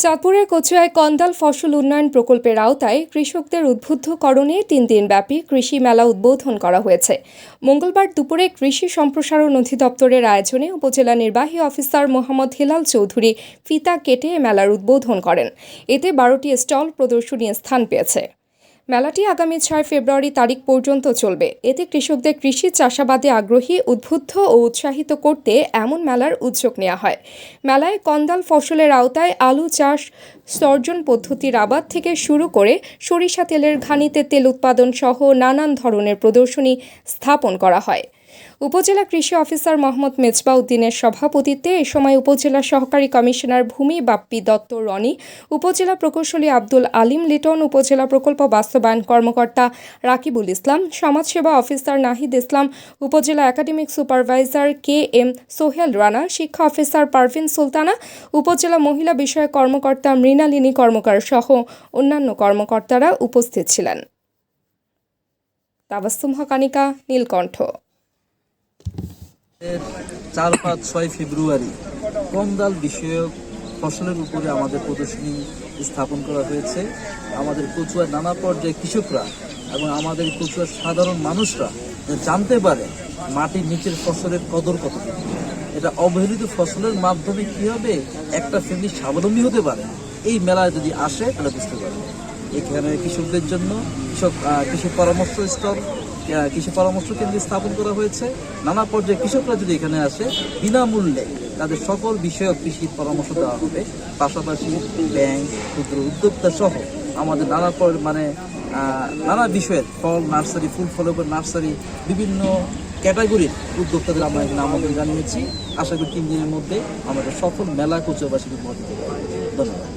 চাঁদপুরের কচুয়ায় কন্দাল ফসল উন্নয়ন প্রকল্পের আওতায় কৃষকদের উদ্বুদ্ধকরণে 3 দিনব্যাপী কৃষি মেলা উদ্বোধন করা হয়েছে। মঙ্গলবার দুপুরে কৃষি সম্প্রসারণ অধিদপ্তরের আয়োজনে উপজেলা নির্বাহী অফিসার মোহাম্মদ হিলাল চৌধুরী ফিতা কেটে মেলার উদ্বোধন করেন। এতে 12টি স্টল প্রদর্শনী স্থান পেয়েছে। মেলাটি আগামী 6 ফেব্রুয়ারি তারিখ পর্যন্ত চলবে। এতে কৃষকদের কৃষি চাষাবাদে আগ্রহী, উদ্বুদ্ধ ও উৎসাহিত করতে এমন মেলার উদ্যোগ নেওয়া হয়। মেলায় কন্দাল ফসলের আওতায় আলু চাষ, সর্জন পদ্ধতির আবাদ থেকে শুরু করে সরিষা তেলের ঘানিতে তেল উৎপাদন সহ নানান ধরনের প্রদর্শনী স্থাপন করা হয়। উপজেলা কৃষি অফিসার মোহাম্মদ মেজবা উদ্দিনের সভাপতিত্বে এ সময় উপজেলা সহকারী কমিশনার ভূমি বাপ্পি দত্ত রনি, উপজেলা প্রকৌশলী আব্দুল আলিম লিটন, উপজেলা প্রকল্প বাস্তবায়ন কর্মকর্তা রাকিবুল ইসলাম, সমাজসেবা অফিসার নাহিদ ইসলাম, উপজেলা academic supervisor KM Sohel Rana, শিক্ষা অফিসার পারভিন সুলতানা, উপজেলা মহিলা বিষয়ক কর্মকর্তা মৃণালিনী কর্মকার সহ অন্যান্য কর্মকর্তারা উপস্থিত ছিলেন। তাবাসসুম হকানিকা, নীলকণ্ঠ। 4-5-6 ফেব্রুয়ারি কন্দাল বিষয়ক ফসলের উপরে আমাদের প্রদর্শনী স্থাপন করা হয়েছে। আমাদের কচুয়ার নানা পর্যায়ে কৃষকরা এবং আমাদের কচুয়ার সাধারণ মানুষরা জানতে পারে মাটির নিচের ফসলের কদর কত। এটা অবহেলিত ফসলের মাধ্যমে কীভাবে একটা ফ্যামিলি স্বাবলম্বী হতে পারে, এই মেলায় যদি আসে তাহলে বুঝতে পারবে। এখানে কৃষকদের জন্য কৃষি পরামর্শ স্তর, কৃষি পরামর্শ কেন্দ্র স্থাপন করা হয়েছে। নানা পর্যায়ে কৃষকরা যদি এখানে আসে বিনামূল্যে তাদের সকল বিষয়ক কৃষি পরামর্শ দেওয়া হবে। পাশাপাশি ব্যাংক, ক্ষুদ্র উদ্যোক্তা সহ আমাদের নানা বিষয়ের ফল নার্সারি, ফুল ফলের উপর নার্সারি, বিভিন্ন ক্যাটাগরির উদ্যোক্তাদের আমরা এখানে আমন্ত্রণ জানিয়েছি। আশা করি 3 দিনের মধ্যে আমাদের সফল মেলা কচুয়াবাসীকে উপহার দিতে পারব। ধন্যবাদ।